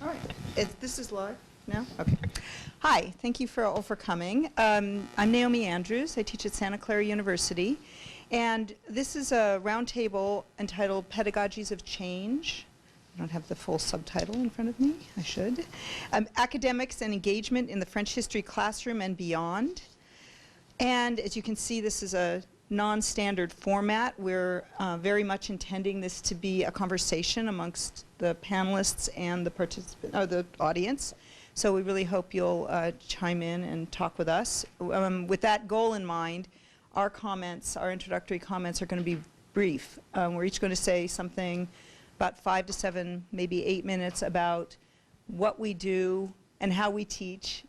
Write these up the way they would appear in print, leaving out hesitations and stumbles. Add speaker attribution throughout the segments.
Speaker 1: All right. This is live now? Okay. Hi. Thank you all for coming. I'm Naomi Andrews. I teach at Santa Clara University. And this is a roundtable entitled Pedagogies of Change. I don't have the full subtitle in front of me. I should. Academics and Engagement in the French History Classroom and Beyond. And as you can see, this is a non-standard format. We're very much intending this to be a conversation amongst the panelists and the the audience. So we really hope you'll chime in and talk with us. With that goal in mind, our comments, our introductory comments, are going to be brief. We're each going to say something about 5 to 7, maybe 8 minutes about what we do and how we teach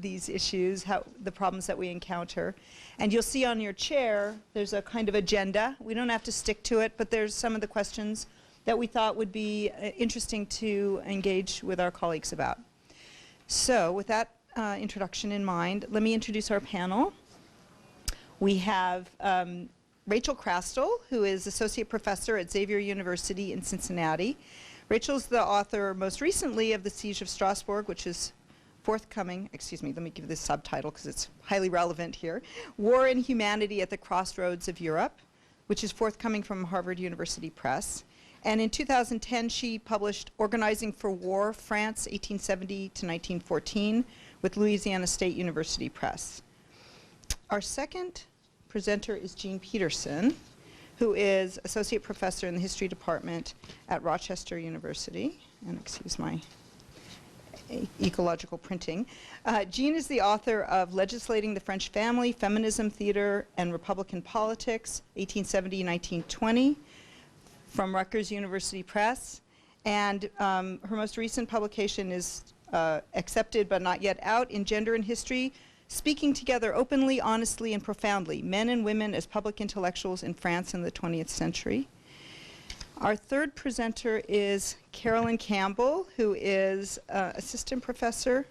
Speaker 1: these issues, the problems that we encounter. And you'll see on your chair, there's a kind of agenda. We don't have to stick to it, but there's some of the questions that we thought would be interesting to engage with our colleagues about. So with that introduction in mind, let me introduce our panel. We have Rachel Chrastil, who is Associate Professor at Xavier University in Cincinnati. Rachel's the author most recently of The Siege of Strasbourg, which is forthcoming, excuse me, let me give this subtitle because it's highly relevant here, War and Humanity at the Crossroads of Europe, which is forthcoming from Harvard University Press. And in 2010, she published Organizing for War, France, 1870 to 1914, with Louisiana State University Press. Our second presenter is Jean Pedersen, who is Associate Professor in the History Department at Rochester University. And excuse my ecological printing. Jean is the author of Legislating the French Family, Feminism, Theater, and Republican Politics, 1870-1920, from Rutgers University Press. And her most recent publication is Accepted but Not Yet Out in Gender and History, Speaking Together Openly, Honestly, and Profoundly, Men and Women as Public Intellectuals in France in the 20th Century. Our third presenter is Carolyn Campbell, who is Assistant Professor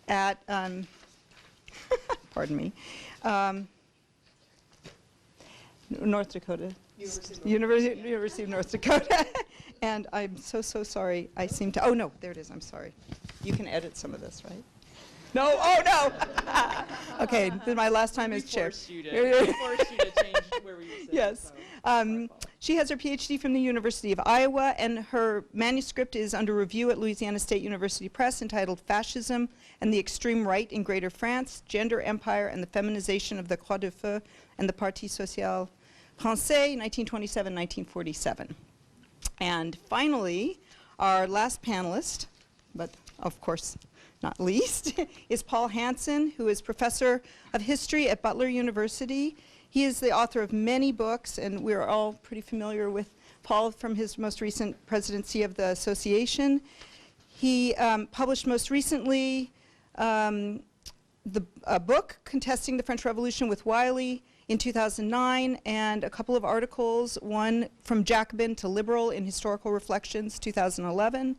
Speaker 1: at, pardon me, North Dakota. University of North Dakota. And I'm so sorry. I seem to, oh no, there it is, I'm sorry. You can edit some of this, right? No, oh no! Okay, this is my last time as chair.
Speaker 2: We forced you to change where we were sitting.
Speaker 1: Yes. She has her PhD from the University of Iowa, and her manuscript is under review at Louisiana State University Press, entitled Fascism and the Extreme Right in Greater France, Gender, Empire, and the Feminization of the Croix de Feu and the Parti Social Français, 1927-1947. And finally, our last panelist, but of course not least, is Paul Hanson, who is Professor of History at Butler University. He is the author of many books, and we're all pretty familiar with Paul from his most recent presidency of the association. He published most recently a book, Contesting the French Revolution with Wiley, in 2009, and a couple of articles, one from Jacobin to Liberal in Historical Reflections, 2011,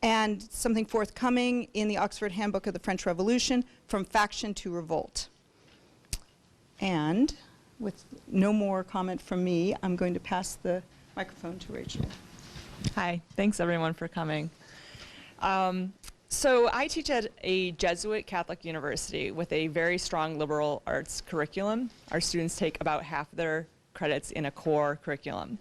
Speaker 1: and something forthcoming in the Oxford Handbook of the French Revolution, From Faction to Revolt. And with no more comment from me, I'm going to pass the microphone to Rachel.
Speaker 2: Hi, thanks everyone for coming. So I teach at a Jesuit Catholic university with a very strong liberal arts curriculum. Our students take about half of their credits in a core curriculum.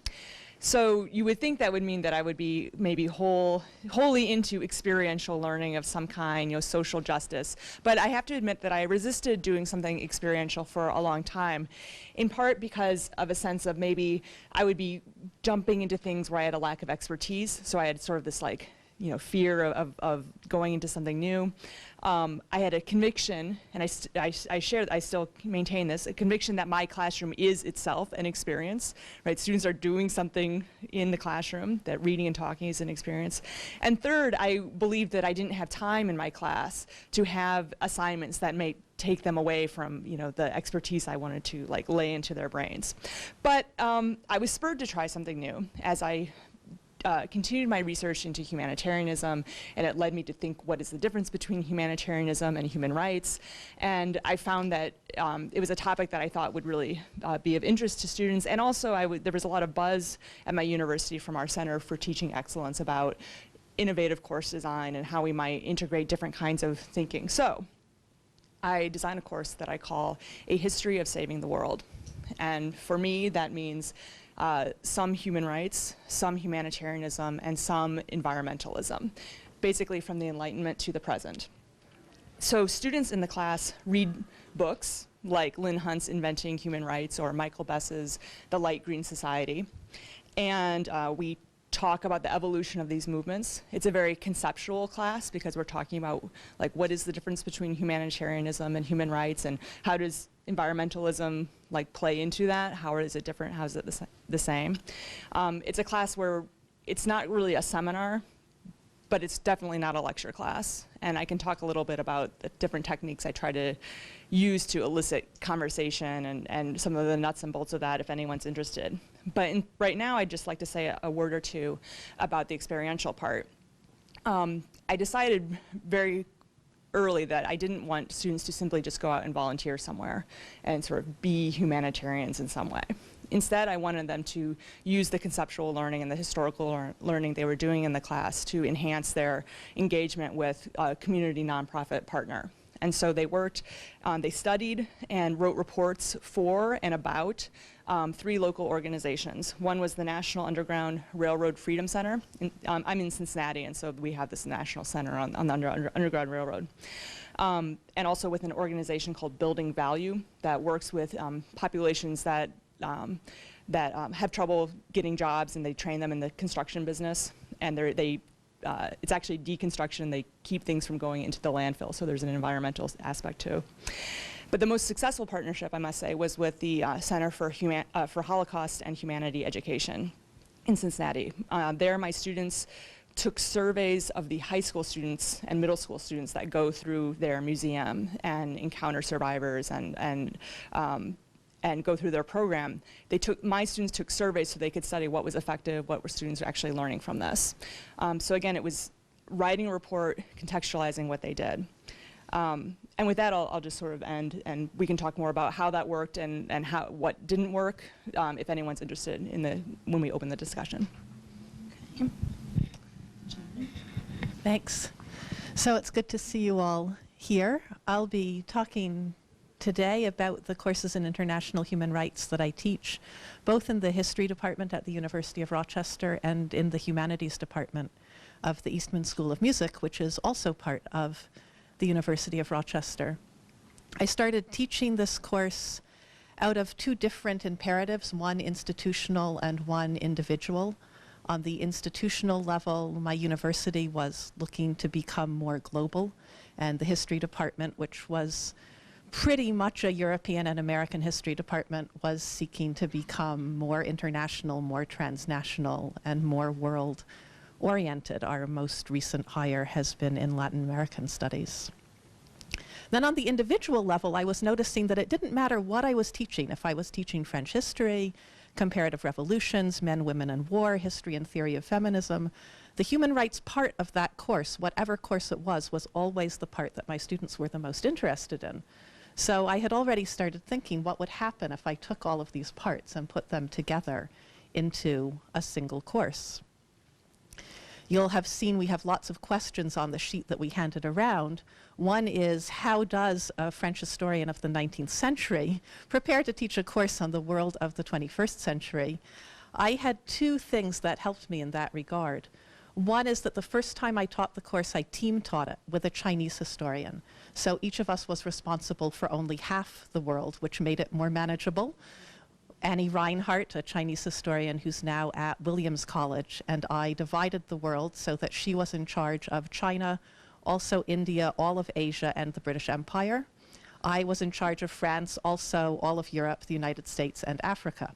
Speaker 2: So you would think that would mean that I would be maybe wholly into experiential learning of some kind, social justice. But I have to admit that I resisted doing something experiential for a long time, in part because of a sense of maybe I would be jumping into things where I had a lack of expertise. So I had sort of this fear of going into something new. I had a conviction, and I still maintain this, a conviction that my classroom is itself an experience, right? Students are doing something in the classroom, that reading and talking is an experience. And third, I believed that I didn't have time in my class to have assignments that may take them away from the expertise I wanted to lay into their brains. But I was spurred to try something new as I continued my research into humanitarianism, and it led me to think, what is the difference between humanitarianism and human rights? And I found that it was a topic that I thought would really be of interest to students, and also there was a lot of buzz at my university from our Center for Teaching Excellence about innovative course design and how we might integrate different kinds of thinking. So I designed a course that I call A History of Saving the World. And for me, that means some human rights, some humanitarianism, and some environmentalism, basically from the Enlightenment to the present. So students in the class read books like Lynn Hunt's Inventing Human Rights or Michael Bess's The Light Green Society. And we talk about the evolution of these movements. It's a very conceptual class because we're talking about like what is the difference between humanitarianism and human rights, and how does environmentalism like play into that? How is it different? How is it the same? It's a class where it's not really a seminar, but it's definitely not a lecture class. And I can talk a little bit about the different techniques I try to use to elicit conversation and some of the nuts and bolts of that if anyone's interested. But right now, I'd just like to say a word or two about the experiential part. I decided very early that I didn't want students to simply just go out and volunteer somewhere and sort of be humanitarians in some way. Instead, I wanted them to use the conceptual learning and the historical learning they were doing in the class to enhance their engagement with a community nonprofit partner. And so they worked, they studied and wrote reports for and about 3 local organizations. One was the National Underground Railroad Freedom Center. I'm in Cincinnati, and so we have this national center on the Underground Railroad. And also with an organization called Building Value that works with populations that have trouble getting jobs, and they train them in the construction business. And it's actually deconstruction. They keep things from going into the landfill, so there's an environmental aspect too. But the most successful partnership, I must say, was with the Center for Holocaust and Humanity Education in Cincinnati. There, my students took surveys of the high school students and middle school students that go through their museum and encounter survivors and go through their program. My students took surveys so they could study what was effective, what were students actually learning from this. So again, it was writing a report, contextualizing what they did. And with that, I'll just sort of end, and we can talk more about how that worked and what didn't work, if anyone's interested when we open the discussion.
Speaker 3: Okay. Thanks. So it's good to see you all here. I'll be talking today about the courses in international human rights that I teach, both in the history department at the University of Rochester and in the humanities department of the Eastman School of Music, which is also part of the University of Rochester. I started teaching this course out of 2 different imperatives, one institutional and one individual. On the institutional level, my university was looking to become more global, and the history department, which was pretty much a European and American history department, was seeking to become more international, more transnational, and more world-oriented. Our most recent hire has been in Latin American studies. Then on the individual level, I was noticing that it didn't matter what I was teaching. If I was teaching French history, comparative revolutions, men, women, and war, history and theory of feminism, the human rights part of that course, whatever course it was always the part that my students were the most interested in. So I had already started thinking what would happen if I took all of these parts and put them together into a single course. You'll have seen we have lots of questions on the sheet that we handed around. One is, how does a French historian of the 19th century prepare to teach a course on the world of the 21st century? I had 2 things that helped me in that regard. One is that the first time I taught the course, I team taught it with a Chinese historian. So each of us was responsible for only half the world, which made it more manageable. Annie Reinhardt, a Chinese historian who's now at Williams College, and I divided the world so that she was in charge of China, also India, all of Asia, and the British Empire. I was in charge of France, also all of Europe, the United States, and Africa.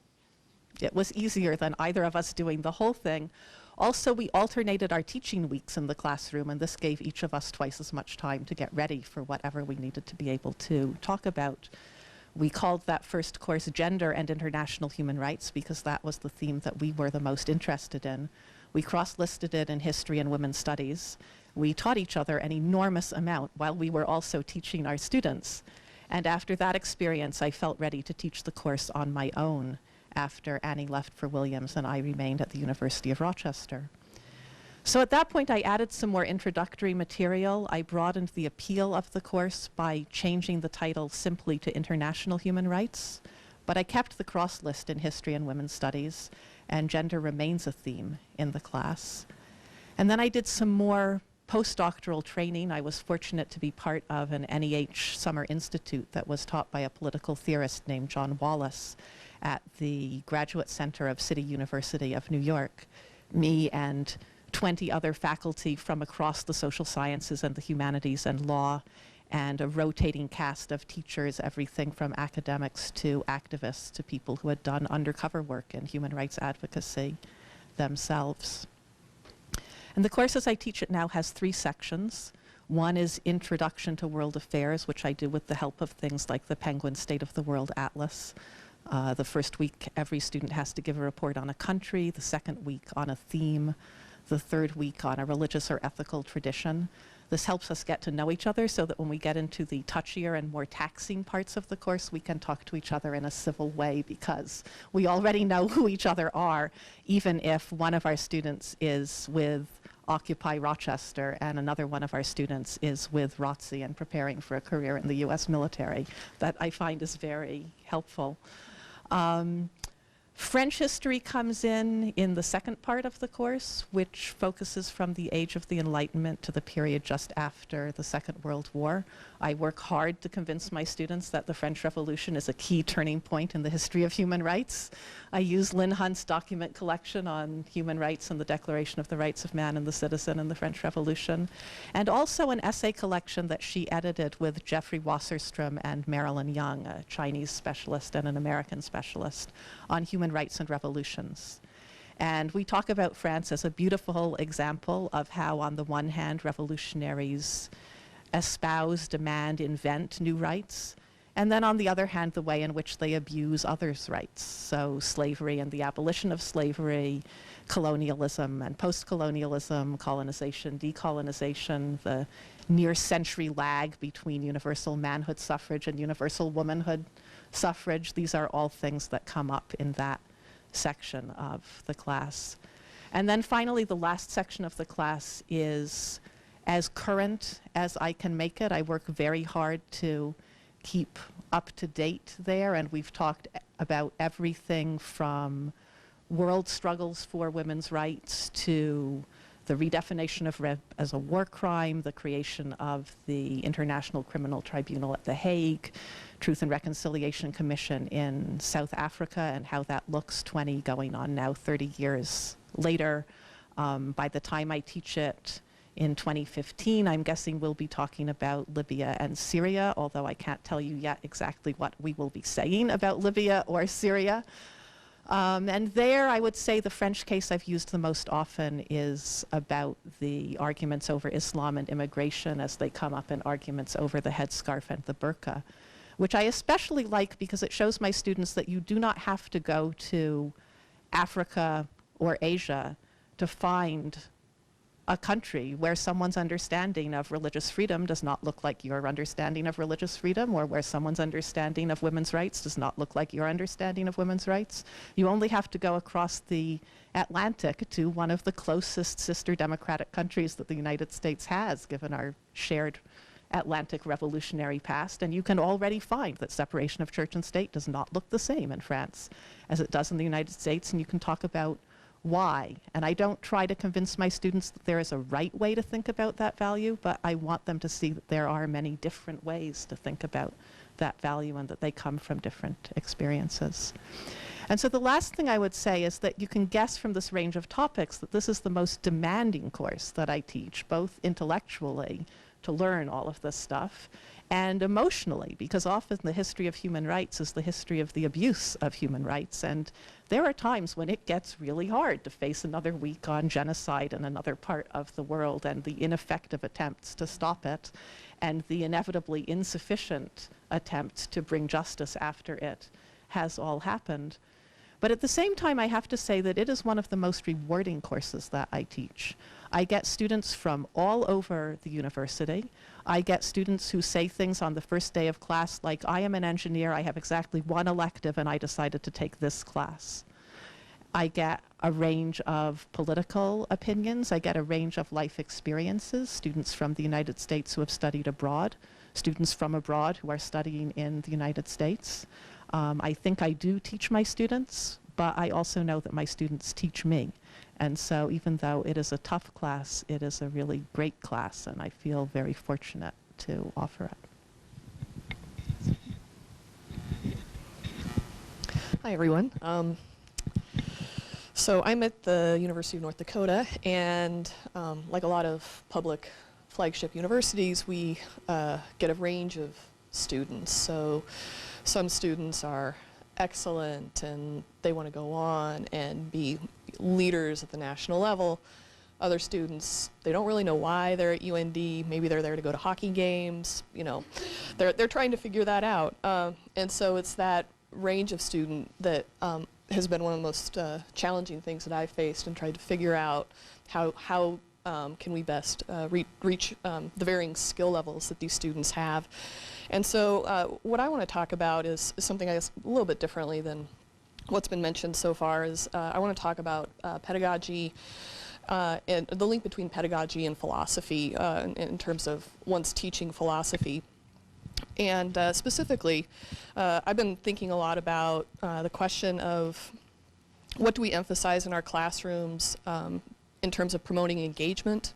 Speaker 3: It was easier than either of us doing the whole thing. Also, we alternated our teaching weeks in the classroom, and this gave each of us twice as much time to get ready for whatever we needed to be able to talk about. We called that first course Gender and International Human Rights because that was the theme that we were the most interested in. We cross-listed it in history and women's studies. We taught each other an enormous amount while we were also teaching our students. And after that experience, I felt ready to teach the course on my own after Annie left for Williams and I remained at the University of Rochester. So at that point, I added some more introductory material. I broadened the appeal of the course by changing the title simply to International Human Rights, but I kept the cross list in History and Women's Studies, and gender remains a theme in the class. And then I did some more postdoctoral training. I was fortunate to be part of an NEH Summer Institute that was taught by a political theorist named John Wallace at the Graduate Center of City University of New York. Me and 20 other faculty from across the social sciences and the humanities and law, and a rotating cast of teachers, everything from academics to activists to people who had done undercover work in human rights advocacy themselves. And the course as I teach it now has 3 sections. One is Introduction to World Affairs, which I do with the help of things like the Penguin State of the World Atlas. The first week, every student has to give a report on a country, the second week on a theme, the third week on a religious or ethical tradition. This helps us get to know each other so that when we get into the touchier and more taxing parts of the course, we can talk to each other in a civil way because we already know who each other are, even if one of our students is with Occupy Rochester and another one of our students is with ROTC and preparing for a career in the US military. That I find is very helpful. French history comes in the second part of the course, which focuses from the age of the Enlightenment to the period just after the Second World War. I work hard to convince my students that the French Revolution is a key turning point in the history of human rights. I use Lynn Hunt's document collection on human rights and the Declaration of the Rights of Man and the Citizen in the French Revolution, and also an essay collection that she edited with Jeffrey Wasserstrom and Marilyn Young, a Chinese specialist and an American specialist, on human rights and revolutions. And we talk about France as a beautiful example of how, on the one hand, revolutionaries espouse, demand, invent new rights, and then on the other hand, the way in which they abuse others' rights. So slavery and the abolition of slavery, colonialism and post-colonialism, colonization, decolonization, the near-century lag between universal manhood suffrage and universal womanhood suffrage. These are all things that come up in that section of the class. And then finally, the last section of the class is as current as I can make it. I work very hard to keep up to date there, and we've talked about everything from world struggles for women's rights to the redefinition of rape as a war crime, the creation of the International Criminal Tribunal at The Hague, Truth and Reconciliation Commission in South Africa, and how that looks 20 going on now 30 years later. By the time I teach it in 2015, I'm guessing we'll be talking about Libya and Syria, although I can't tell you yet exactly what we will be saying about Libya or Syria. And there, I would say the French case I've used the most often is about the arguments over Islam and immigration as they come up in arguments over the headscarf and the burqa, which I especially like because it shows my students that you do not have to go to Africa or Asia to find a country where someone's understanding of religious freedom does not look like your understanding of religious freedom, or where someone's understanding of women's rights does not look like your understanding of women's rights. You only have to go across the Atlantic to one of the closest sister democratic countries that the United States has, given our shared Atlantic revolutionary past, and you can already find that separation of church and state does not look the same in France as it does in the United States, and you can talk about why. And I don't try to convince my students that there is a right way to think about that value, but I want them to see that there are many different ways to think about that value and that they come from different experiences. And so the last thing I would say is that you can guess from this range of topics that this is the most demanding course that I teach, both intellectually, to learn all of this stuff, and emotionally, because often the history of human rights is the history of the abuse of human rights, and there are times when it gets really hard to face another week on genocide in another part of the world and the ineffective attempts to stop it, and the inevitably insufficient attempts to bring justice after it has all happened. But at the same time, I have to say that it is one of the most rewarding courses that I teach. I get students from all over the university. I get students who say things on the first day of class like, I am an engineer, I have exactly one elective, and I decided to take this class. I get a range of political opinions. I get a range of life experiences, students from the United States who have studied abroad, students from abroad who are studying in the United States. I think I do teach my students, but I also know that my students teach me. And so even though it is a tough class, it is a really great class, and I feel very fortunate to offer it.
Speaker 4: Hi, everyone. So I'm at the University of North Dakota, and like a lot of public flagship universities, we get a range of students. So some students are excellent and they want to go on and be leaders at the national level. Other students, they don't really know why they're at UND. Maybe they're there to go to hockey games. You know, they're trying to figure that out. And so it's that range of student that has been one of the most challenging things that I've faced, and tried to figure out how can we best reach the varying skill levels that these students have. And so what I want to talk about is something I guess a little bit differently than what's been mentioned so far. Is I want to talk about pedagogy and the link between pedagogy and philosophy in terms of one's teaching philosophy. And specifically, I've been thinking a lot about the question of what do we emphasize in our classrooms in terms of promoting engagement.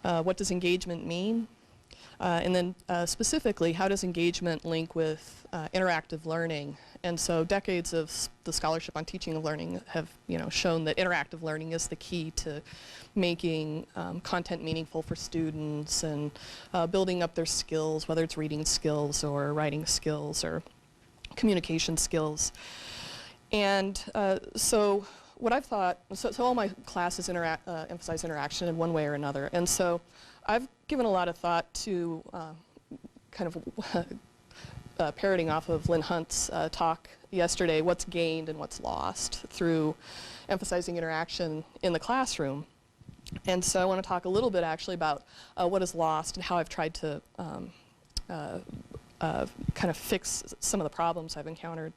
Speaker 4: What does engagement mean? And then specifically, how does engagement link with interactive learning? And so decades of the scholarship on teaching and learning have shown that interactive learning is the key to making content meaningful for students and building up their skills, whether it's reading skills or writing skills or communication skills. And so what I've thought, so all my classes emphasize interaction in one way or another. And so I've given a lot of thought to kind of parroting off of Lynn Hunt's talk yesterday, what's gained and what's lost through emphasizing interaction in the classroom. And so I want to talk a little bit actually about what is lost and how I've tried to kind of fix some of the problems I've encountered.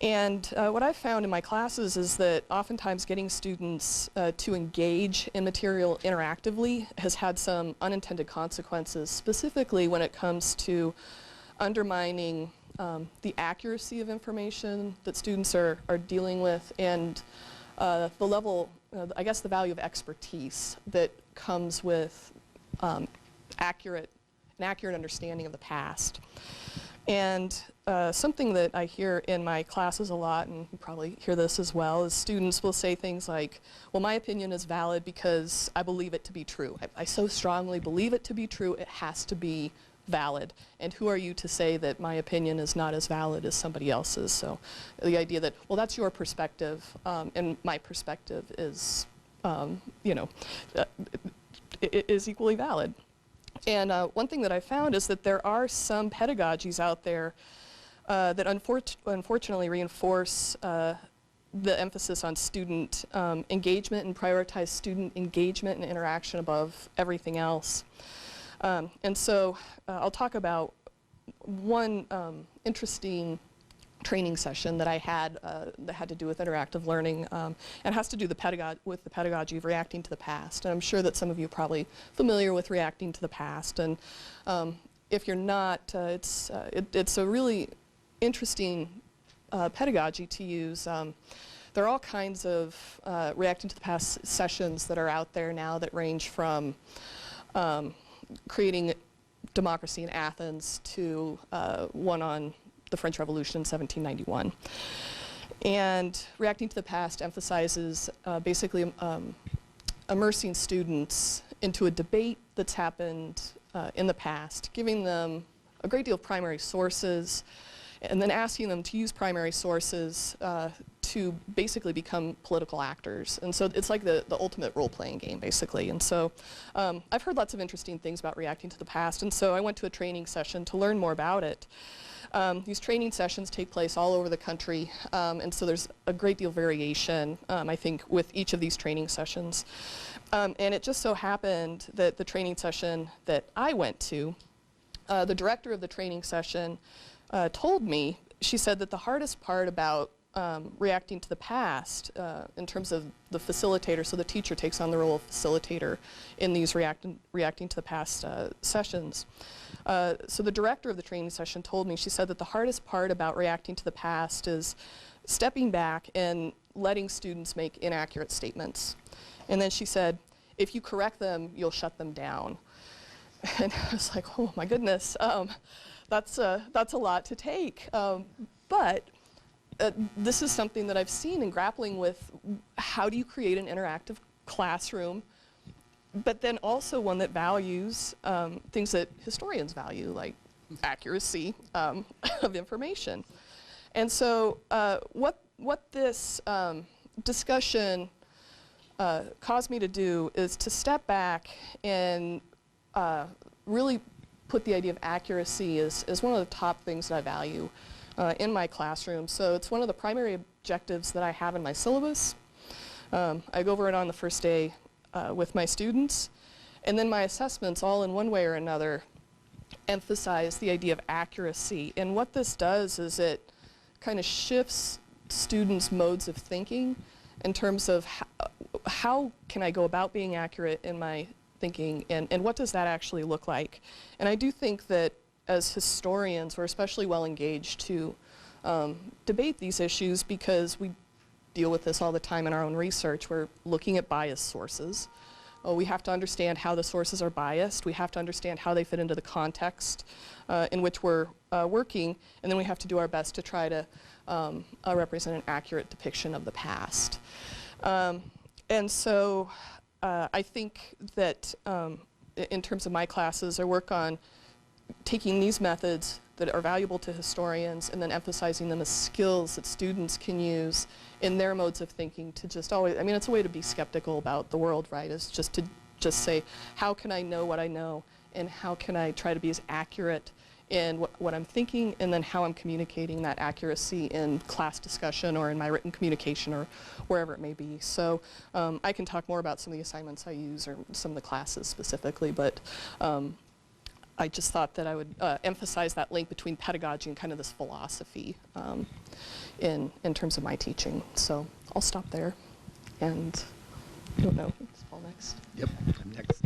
Speaker 4: And what I've found in my classes is that oftentimes getting students to engage in material interactively has had some unintended consequences, specifically when it comes to undermining the accuracy of information that students are dealing with, and the level, I guess the value of expertise that comes with an accurate understanding of the past. And something that I hear in my classes a lot, and you probably hear this as well, is students will say things like, well, my opinion is valid because I believe it to be true. I so strongly believe it to be true, it has to be valid. And who are you to say that my opinion is not as valid as somebody else's? So the idea that, well, that's your perspective, and my perspective is, is equally valid. And one thing that I found is that there are some pedagogies out there that unfortunately reinforce the emphasis on student engagement and prioritize student engagement and interaction above everything else. And so I'll talk about one interesting training session that I had that had to do with interactive learning, and has to do with the pedagogy of reacting to the past. And I'm sure that some of you are probably familiar with reacting to the past, and if you're not, it's a really interesting pedagogy to use. There are all kinds of reacting to the past sessions that are out there now that range from creating democracy in Athens to one on the French Revolution in 1791. And reacting to the past emphasizes basically immersing students into a debate that's happened in the past, giving them a great deal of primary sources, and then asking them to use primary sources to basically become political actors. And so it's like the ultimate role-playing game, basically. And so I've heard lots of interesting things about reacting to the past, and so I went to a training session to learn more about it. These training sessions take place all over the country, and so there's a great deal of variation, I think, with each of these training sessions. And it just so happened that the training session that I went to, the director of the training session told me, she said that the hardest part about reacting to the past in terms of the facilitator, so the teacher takes on the role of facilitator in these reacting to the past sessions. So the director of the training session told me, she said that the hardest part about reacting to the past is stepping back and letting students make inaccurate statements. And then she said, if you correct them, you'll shut them down. And I was like, oh my goodness, that's a lot to take. But this is something that I've seen in grappling with how do you create an interactive classroom, but then also one that values things that historians value, like accuracy of information. And so what this discussion caused me to do is to step back and really put the idea of accuracy as one of the top things that I value in my classroom. So it's one of the primary objectives that I have in my syllabus. I go over it on the first day with my students, and then my assessments, all in one way or another, emphasize the idea of accuracy. And what this does is it kind of shifts students' modes of thinking in terms of how can I go about being accurate in my thinking, and what does that actually look like. And I do think that as historians, we're especially well engaged to debate these issues because we deal with this all the time in our own research. We're looking at biased sources. We have to understand how the sources are biased. We have to understand how they fit into the context in which we're working, and then we have to do our best to try to represent an accurate depiction of the past. And so I think that in terms of my classes, I work on taking these methods that are valuable to historians and then emphasizing them as skills that students can use in their modes of thinking to just always, I mean, it's a way to be skeptical about the world, right? Is just to just say, how can I know what I know, and how can I try to be as accurate in what I'm thinking, and then how I'm communicating that accuracy in class discussion or in my written communication or wherever it may be. So I can talk more about some of the assignments I use or some of the classes specifically, but I just thought that I would emphasize that link between pedagogy and kind of this philosophy in terms of my teaching. So I'll stop there, and I don't know, is Paul next?
Speaker 5: Yep, I'm next.